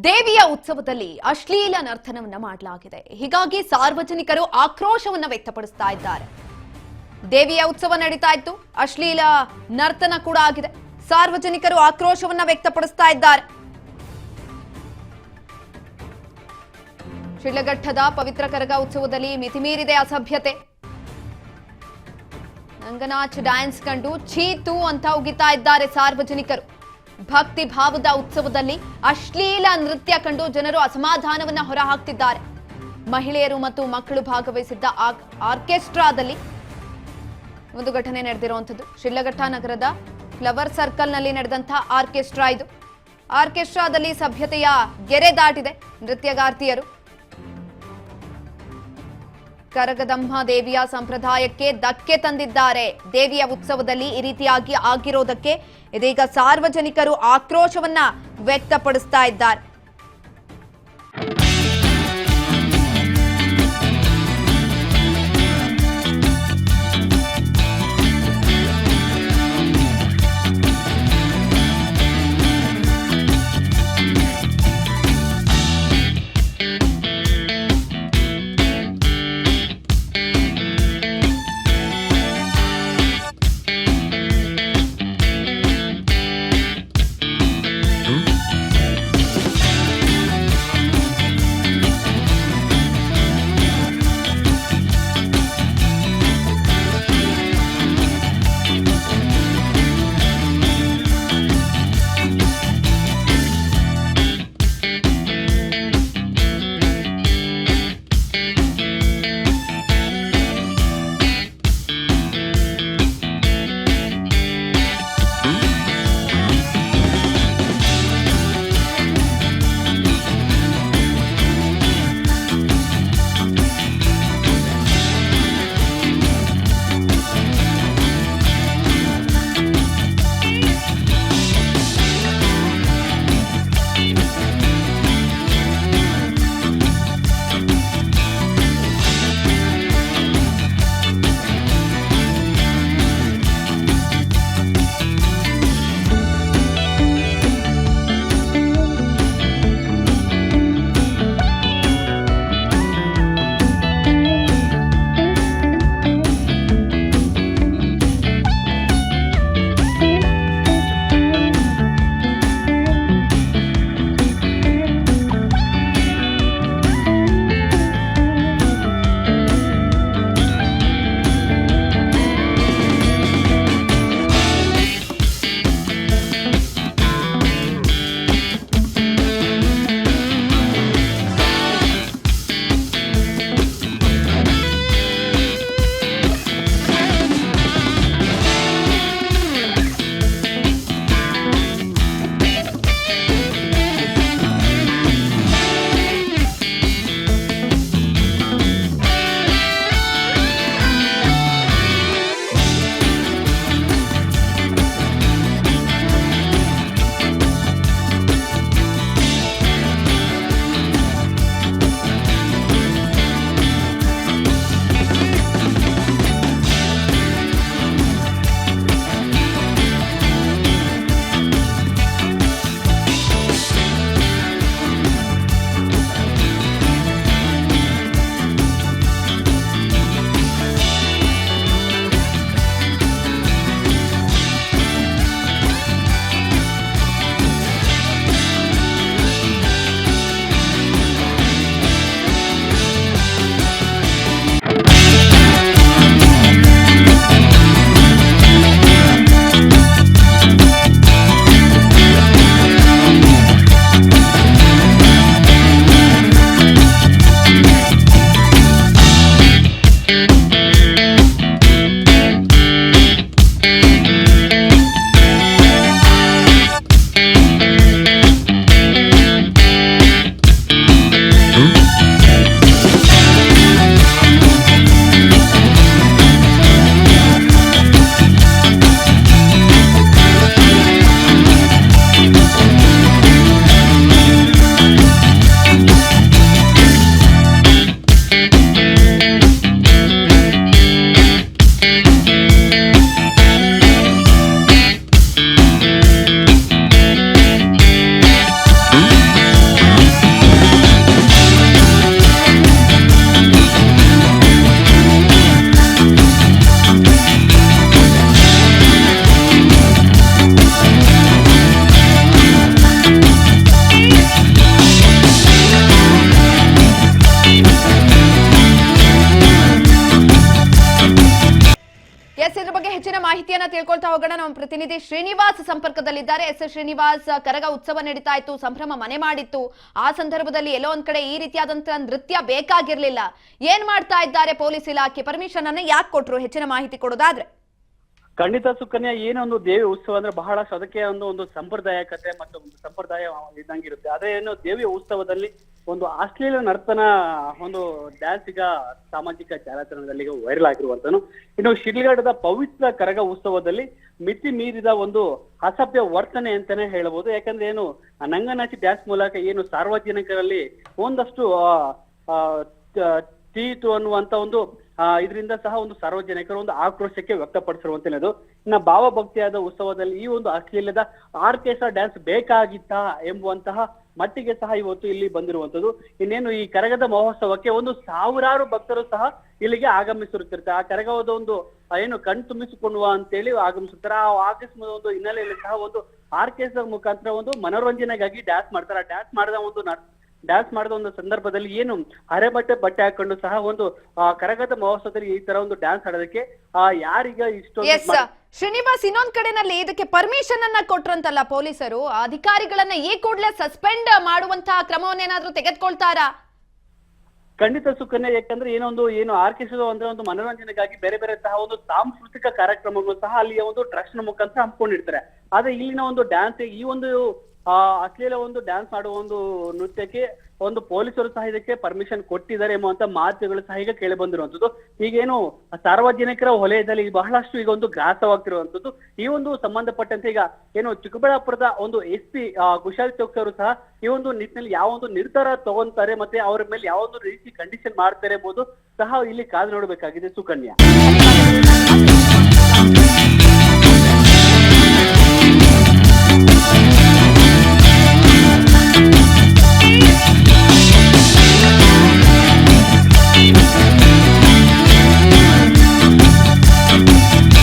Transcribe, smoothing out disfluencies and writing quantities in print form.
ದೇವಿಯ ಉತ್ಸವದಲ್ಲಿ ಅಶ್ಲೀಲ ನರ್ತನವನ್ನ ಮಾಡಲಾಗಿದೆ. ಹೀಗಾಗಿ ಸಾರ್ವಜನಿಕರು ಆಕ್ರೋಶವನ್ನ ವ್ಯಕ್ತಪಡಿಸ್ತಾ ಇದ್ದಾರೆ. ದೇವಿಯ ಉತ್ಸವ ನಡೀತಾ ಇತ್ತು, ಅಶ್ಲೀಲ ನರ್ತನ ಕೂಡ ಆಗಿದೆ. ಸಾರ್ವಜನಿಕರು ಆಕ್ರೋಶವನ್ನ ವ್ಯಕ್ತಪಡಿಸ್ತಾ ಇದ್ದಾರೆ. ಶಿಡ್ಲಘಟ್ಟದ ಪವಿತ್ರ ಕರಗ ಉತ್ಸವದಲ್ಲಿ ಮಿತಿಮೀರಿದೆ ಅಸಭ್ಯತೆ. ನಂಗನಾಚ್ ಡ್ಯಾನ್ಸ್ ಕಂಡು ಚೀತು ಅಂತ ಉಗಿತಾ ಇದ್ದಾರೆ ಸಾರ್ವಜನಿಕರು. ಭಕ್ತಿ ಭಾವದ ಉತ್ಸವದಲ್ಲಿ ಅಶ್ಲೀಲ ನೃತ್ಯ ಕಂಡು ಜನರು ಅಸಮಾಧಾನವನ್ನ ಹೊರಹಾಕ್ತಿದ್ದಾರೆ. ಮಹಿಳೆಯರು ಮತ್ತು ಮಕ್ಕಳು ಭಾಗವಹಿಸಿದ್ದ ಆರ್ಕೆಸ್ಟ್ರಾದಲ್ಲಿ ಒಂದು ಘಟನೆ ನಡೆದಿರುವಂಥದ್ದು. ಶಿಡ್ಲಘಟ್ಟ ನಗರದ ಫ್ಲವರ್ ಸರ್ಕಲ್ ನಲ್ಲಿ ನಡೆದಂತಹ ಆರ್ಕೆಸ್ಟ್ರಾ ಇದು. ಆರ್ಕೆಸ್ಟ್ರಾದಲ್ಲಿ ಸಭ್ಯತೆಯ ಗೆರೆ ದಾಟಿದೆ. ನೃತ್ಯಗಾರ್ತಿಯರು ಕರಗದಮ್ಮ ದೇವಿಯ ಸಂಪ್ರದಾಯಕ್ಕೆ ಧಕ್ಕೆ ತಂದಿದ್ದಾರೆ. ದೇವಿಯ ಉತ್ಸವದಲ್ಲಿ ಈ ರೀತಿಯಾಗಿ ಆಗಿರೋದಕ್ಕೆ ಇದೀಗ ಸಾರ್ವಜನಿಕರು ಆಕ್ರೋಶವನ್ನ ವ್ಯಕ್ತಪಡಿಸ್ತಾ ಇದ್ದಾರೆ. ಮಾಹಿತಿಯನ್ನ ತಿಳ್ಕೊಳ್ತಾ ಹೋಗೋಣ. ನಮ್ಮ ಪ್ರತಿನಿಧಿ ಶ್ರೀನಿವಾಸ್ ಸಂಪರ್ಕದಲ್ಲಿದ್ದಾರೆ. ಶ್ರೀನಿವಾಸ್, ಕರಗ ಉತ್ಸವ ನಡೀತಾ ಇತ್ತು, ಸಂಭ್ರಮ ಮನೆ ಮಾಡಿತ್ತು. ಆ ಸಂದರ್ಭದಲ್ಲಿ ಎಲ್ಲೋ ಒಂದ್ ಕಡೆ ಈ ರೀತಿಯಾದಂತಹ ನೃತ್ಯ ಬೇಕಾಗಿರ್ಲಿಲ್ಲ. ಏನ್ ಮಾಡ್ತಾ ಇದ್ದಾರೆ ಪೊಲೀಸ್ ಇಲಾಖೆ? ಪರ್ಮಿಷನ್ ಅನ್ನ ಯಾಕೆ ಕೊಟ್ರು? ಹೆಚ್ಚಿನ ಮಾಹಿತಿ ಕೊಡೋದಾದ್ರೆ. ಖಂಡಿತ ಸುಕನ್ಯಾ, ಏನೊಂದು ದೇವಿ ಉತ್ಸವ ಅಂದ್ರೆ ಬಹಳಷ್ಟು ಅದಕ್ಕೆ ಒಂದು ಸಂಪ್ರದಾಯಕತೆ ಮತ್ತು ಒಂದು ಸಂಪ್ರದಾಯ ಇದ್ದಂಗಿರುತ್ತೆ. ಆದ್ರೆ ಏನು ದೇವಿಯ ಉತ್ಸವದಲ್ಲಿ ಒಂದು ಅಶ್ಲೀಲ ನರ್ತನ ಒಂದು ಡ್ಯಾನ್ಸ್ ಈಗ ಸಾಮಾಜಿಕ ಜಾಲತಾಣದಲ್ಲಿ ವೈರಲ್ ಆಗಿರುವಂತನು. ಇನ್ನು ಶಿಡ್ಲಘಟ್ಟದ ಪವಿತ್ರ ಕರಗ ಉತ್ಸವದಲ್ಲಿ ಮಿತಿ ಮೀರಿದ ಒಂದು ಅಸಭ್ಯ ವರ್ತನೆ ಅಂತಾನೆ ಹೇಳಬಹುದು. ಯಾಕಂದ್ರೆ ಏನು ನಂಗನಾಚಿ ಡ್ಯಾನ್ಸ್ ಮೂಲಕ ಏನು ಸಾರ್ವಜನಿಕರಲ್ಲಿ ಒಂದಷ್ಟು ತೀತು ಅನ್ನುವಂತ ಒಂದು ಇದರಿಂದ ಸಹ ಒಂದು ಸಾರ್ವಜನಿಕರು ಒಂದು ಆಕ್ರೋಶಕ್ಕೆ ವ್ಯಕ್ತಪಡಿಸಿರುವಂತದ್ದು. ಇನ್ನ ಭಾವಭಕ್ತಿಯಾದ ಉತ್ಸವದಲ್ಲಿ ಈ ಒಂದು ಅಶ್ಲೀಲದ ಆರ್ಕೆಸ್ಟ್ರಾ ಡ್ಯಾನ್ಸ್ ಬೇಕಾಗಿತ್ತಾ ಎಂಬುವಂತಹ ಮಟ್ಟಿಗೆ ಸಹ ಇವತ್ತು ಇಲ್ಲಿ ಬಂದಿರುವಂತದ್ದು. ಇನ್ನೇನು ಈ ಕರಗದ ಮಹೋತ್ಸವಕ್ಕೆ ಒಂದು ಸಾವಿರಾರು ಭಕ್ತರು ಸಹ ಇಲ್ಲಿಗೆ ಆಗಮಿಸಿರುತ್ತಿರ್ತಾರೆ. ಆ ಕರಗದ ಒಂದು ಏನು ಕಣ್ ತುಂಬಿಸಿಕೊಳ್ಳುವ ಅಂತೇಳಿ ಆಗಮಿಸುತ್ತಾರೆ. ಆ ಆಗಮಿಸುವ ಒಂದು ಹಿನ್ನೆಲೆಯಲ್ಲಿ ಸಹ ಒಂದು ಆರ್ಕೆಸ್ಟ್ರಾ ಮುಖಾಂತರ ಒಂದು ಮನೋರಂಜನೆಗಾಗಿ ಡ್ಯಾನ್ಸ್ ಮಾಡ್ತಾರೆ. ಆ ಡ್ಯಾನ್ಸ್ ಮಾಡಿದ ಒಂದು ಸಂದರ್ಭದಲ್ಲಿ ಏನು ಬಟ್ಟೆ ಹಾಕೊಂಡು ಸಹ ಒಂದು ಕರಗದ ಮಹೋತ್ಸವದಲ್ಲಿ ಈ ತರ ಒಂದು ಡ್ಯಾನ್ಸ್ ಆಡೋದಕ್ಕೆ ಯಾರೀಗ ಇಷ್ಟೊಂದು ಶ್ರೀನಿವಾಸ್, ಇನ್ನೊಂದ್ ಕಡೆನಲ್ಲಿ ಇದಕ್ಕೆ ಪರ್ಮಿಷನ್ ಅನ್ನ ಕೊಟ್ರಂತಲ್ಲ ಪೊಲೀಸರು, ಅಧಿಕಾರಿಗಳನ್ನ ಈ ಕೂಡಲೇ ಸಸ್ಪೆಂಡ್ ಮಾಡುವಂತಹ ಕ್ರಮವನ್ನೇನಾದ್ರೂ ತೆಗೆದುಕೊಳ್ತಾರಾ? ಖಂಡಿತ ಸುಕನ್ಯಾ, ಯಾಕಂದ್ರೆ ಏನು ಆರ್ಕೆಸ್ಟ್ರಾ ಅಂದ್ರೆ ಒಂದು ಮನೋರಂಜನೆಗಾಗಿ ಬೇರೆ ಬೇರೆ ಸಹ ಒಂದು ಸಾಂಸ್ಕೃತಿಕ ಕಾರ್ಯಕ್ರಮಗಳು ಸಹ ಅಲ್ಲಿಯ ಒಂದು ಟ್ರಸ್ಟ್ ನ ಮುಖಾಂತರ ಹಮ್ಮಿಕೊಂಡಿರ್ತಾರೆ. ಆದ್ರೆ ಇಲ್ಲಿನ ಒಂದು ಡ್ಯಾನ್ಸ್ ಈ ಒಂದು ಅಶ್ಲೀಲ ಒಂದು ಡ್ಯಾನ್ಸ್ ಮಾಡುವ ಒಂದು ನೃತ್ಯಕ್ಕೆ ಒಂದು ಪೊಲೀಸರು ಸಹ ಇದಕ್ಕೆ ಪರ್ಮಿಷನ್ ಕೊಟ್ಟಿದ್ದಾರೆ ಎಂಬುವಂತ ಮಾತುಗಳು ಸಹ ಈಗ ಕೇಳಿ ಬಂದಿರುವಂತದ್ದು. ಈಗೇನು ಸಾರ್ವಜನಿಕರ ವಲಯದಲ್ಲಿ ಬಹಳಷ್ಟು ಈಗ ಒಂದು ಗ್ರಾಸವಾಗ್ತಿರುವಂತದ್ದು. ಈ ಒಂದು ಸಂಬಂಧಪಟ್ಟಂತೆ ಈಗ ಏನು ಚಿಕ್ಕಬಳ್ಳಾಪುರದ ಒಂದು SP ಕುಶಾಲ್ ಚೌಕ್ ಅವರು ಸಹ ಈ ಒಂದು ನಿಟ್ಟಿನಲ್ಲಿ ಯಾವ ಒಂದು ನಿರ್ಧಾರ ತಗೊಂತಾರೆ ಮತ್ತೆ ಅವರ ಮೇಲೆ ಯಾವ ಒಂದು ರೀತಿ ಕಂಡೀಷನ್ ಮಾಡ್ತಾರೆ ಎಂಬುದು ಸಹ ಇಲ್ಲಿ ಕಾದು ನೋಡಬೇಕಾಗಿದೆ ಸುಕನ್ಯಾ.